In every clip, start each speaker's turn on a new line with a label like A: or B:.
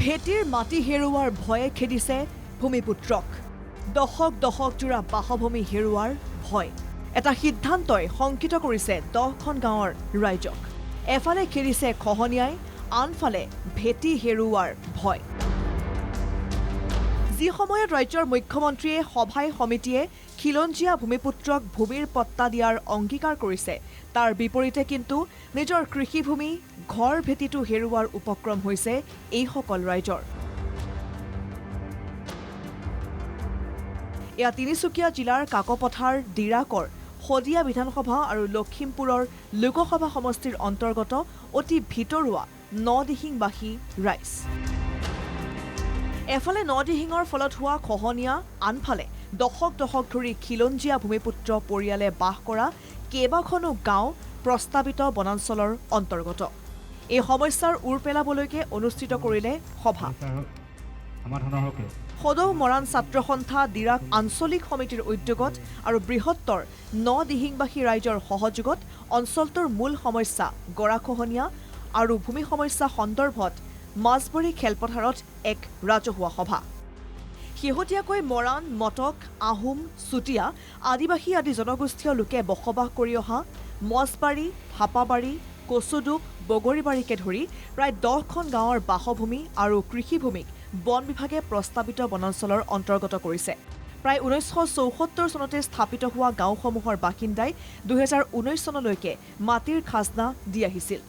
A: ভেটিৰ মাটি হেৰুৱাৰ ভয়ে খেদিছে ভূমিপুত্ৰক দশক জোৰা বাসভূমি হেৰুৱাৰ ভয় এটা সিদ্ধান্তই শংকিত কৰিছে 10খন গাঁৱৰ ৰাইজক এফালে খেদিছে খহনীয়াই আনফালে ভেটি হেৰুৱাৰ ভয় যি সময়ত ৰাজ্যৰ মুখ্যমন্ত্ৰীয়ে সভাই সমিতিয়ে খিলঞ্জীয়া ভূমিপুত্ৰক ভূমিৰ পট্টা দিয়াৰ অংগীকাৰ কৰিছে তাৰ বিপৰীতে কিন্তু নিজৰ কৃষিভূমি ঘৰ ভেটিটো হেৰুৱাৰ উপক্ৰম হৈছে এইসকল ৰাইজৰ এয়া তিনিচুকীয়া জিলাৰ কাকপথাৰ ডিৰাকৰ শদিয়া বিধানসভা আৰু লখিমপুৰৰ লোকসভা সমষ্টিৰ অন্তৰ্গত অতি ভিতৰুৱা নদিহিংবাসী ৰাইজ এফালে নদিহিঙৰ ফলত হোৱা খহনীয়া আনফালে দশক ধৰি খিলঞ্জীয়া ভূমিপুত্ৰ পৰিয়ালে বাস কৰা কেইবাখনো গাঁও প্ৰস্তাৱিত বনাঞ্চলৰ অন্তৰ্গত এই সমস্যাৰ উৰ পেলাবলৈকে অনুষ্ঠিত কৰিলে সভা সদৌ মৰাণ ছাত্ৰ সন্থা ডিৰাক আঞ্চলিক সমিতিৰ উদ্যোগত আৰু বৃহত্তৰ নদিহিংবাসী ৰাইজৰ সহযোগত অঞ্চলটোৰ মূল সমস্যা গৰাখহনীয়া আৰু ভূমি সমস্যা সন্দৰ্ভত মাছবৰী খেলপথাৰত এক ৰাজহুৱা সভা শেহতীয়াকৈ মৰাণ মটক আহোম চুতীয়া আদিবাসী আদি জনগোষ্ঠীয় লোকে বসবাস কৰি অহা মছবাৰী হাপাবাৰী কচুদুপ বগৰীবাৰীকে ধৰি প্ৰায় 10খন গাঁৱৰ বাসভূমি আৰু কৃষিভূমিক বন বিভাগে প্ৰস্তাৱিত বনাঞ্চলৰ অন্তৰ্গত কৰিছে প্ৰায় 1974 চনতে স্থাপিত হোৱা গাঁওসমূহৰ বাসিন্দাই 2019 চনলৈকে মাটিৰ খাজনা দি আহিছিল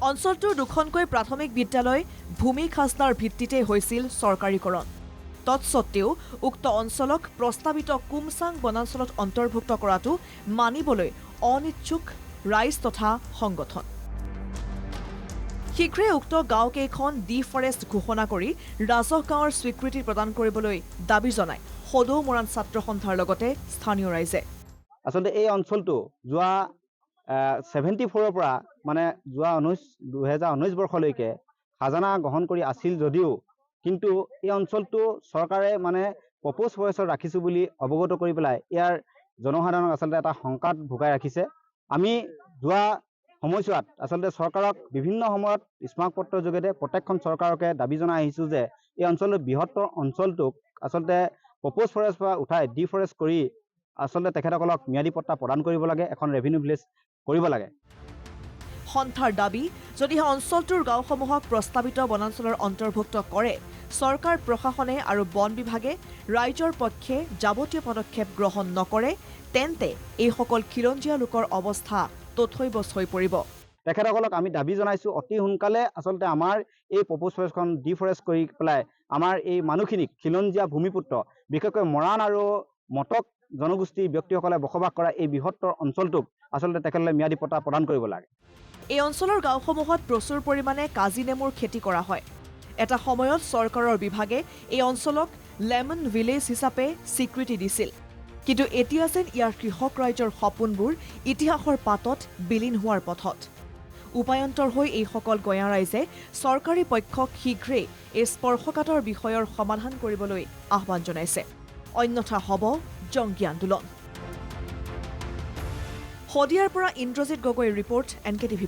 A: অঞ্চলটোৰ দুখনকৈ প্ৰাথমিক বিদ্যালয় ভূমি খাজনাৰ ভিত্তিতে হৈছিল চৰকাৰীকৰণ তৎসত্ত্বেও উক্ত অঞ্চলক প্ৰস্তাৱিত কুমচাং বনাঞ্চলত অন্তৰ্ভুক্ত কৰাটো মানিবলৈ অনিচ্ছুক ৰাইজ তথা সংগঠন শীঘ্ৰে উক্ত গাঁওকেইখন ডিফৰেষ্ট ঘোষণা কৰি ৰাজহ গাঁৱৰ স্বীকৃতি প্ৰদান কৰিবলৈ দাবী জনায় সদৌ মৰাণ ছাত্ৰ সন্থাৰ লগতে স্থানীয় ৰাইজে
B: আচলতে এই অঞ্চলটো যোৱা 74 পৰা মানে যোৱা 2019 বৰ্ষলৈকে খাজানা গ্ৰহণ কৰি আছিল যদিও কিন্তু এই অঞ্চলটো চৰকাৰে মানে প্ৰপ'জ ফৰেষ্টত ৰাখিছো বুলি অৱগত কৰি পেলাই ইয়াৰ জনসাধাৰণক আচলতে এটা শংকাত ভুগাই ৰাখিছে আমি যোৱা সময়ছোৱাত আচলতে চৰকাৰক বিভিন্ন সময়ত স্মাৰক পত্ৰৰ যোগেৰে প্ৰত্যেকখন চৰকাৰকে দাবী জনাই আহিছো যে এই অঞ্চলটোৰ বৃহত্তৰ অঞ্চলটোক আচলতে প্ৰপ'জ ফৰেষ্ট পৰা উঠাই ডিফৰেষ্ট কৰি আচলতে তেখেতসকলক ম্যাদী পট্টা প্ৰদান কৰিব লাগে এখন ৰেভিনিউ ভিলেজ কৰিব লাগে
A: সন্থাৰ দাবী যদিহে অঞ্চলটোৰ গাঁওসমূহক প্ৰস্তাৱিত বনাঞ্চলৰ অন্তৰ্ভুক্ত কৰে চৰকাৰ প্ৰশাসনে আৰু বন বিভাগে ৰাইজৰ পক্ষে যাৱতীয় পদক্ষেপ গ্ৰহণ নকৰে তেন্তে এইসকল খিলঞ্জীয়া লোকৰ অৱস্থা তথৈবচ হৈ পৰিব
B: তেখেতসকলক আমি দাবী জনাইছো অতি সোনকালে আচলতে আমাৰ এই প্ৰপ'জ ফৰেষ্টখন ডিফৰেষ্ট কৰি পেলাই আমাৰ এই মানুহখিনিক খিলঞ্জীয়া ভূমিপুত্ৰ বিশেষকৈ মৰাণ আৰু মটক জনগোষ্ঠী ব্যক্তিসকলে বসবাস কৰা এই বৃহত্তৰ অঞ্চলটোক আচলতে তেখেতসকলে ম্যাদী পট্টা প্ৰদান কৰিব লাগে
A: এই অঞ্চলৰ গাঁওসমূহত প্ৰচুৰ পৰিমাণে কাজি নেমুৰ খেতি কৰা হয় এটা সময়ত চৰকাৰৰ বিভাগে এই অঞ্চলক লেমন ভিলেজ হিচাপে স্বীকৃতি দিছিল কিন্তু এতিয়া যেন ইয়াৰ কৃষক ৰাইজৰ সপোনবোৰ ইতিহাসৰ পাতত বিলীন হোৱাৰ পথত উপায়ন্তৰ হৈ এইসকল গঞা ৰাইজে চৰকাৰী পক্ষক শীঘ্ৰেই এই স্পৰ্শকাতৰ বিষয়ৰ সমাধান কৰিবলৈ আহ্বান জনাইছে অন্যথা হ'ব জংগী আন্দোলন শদিয়াৰ পৰা ইন্দ্ৰজিৎ গগৈৰ ৰিপৰ্ট NKTV+।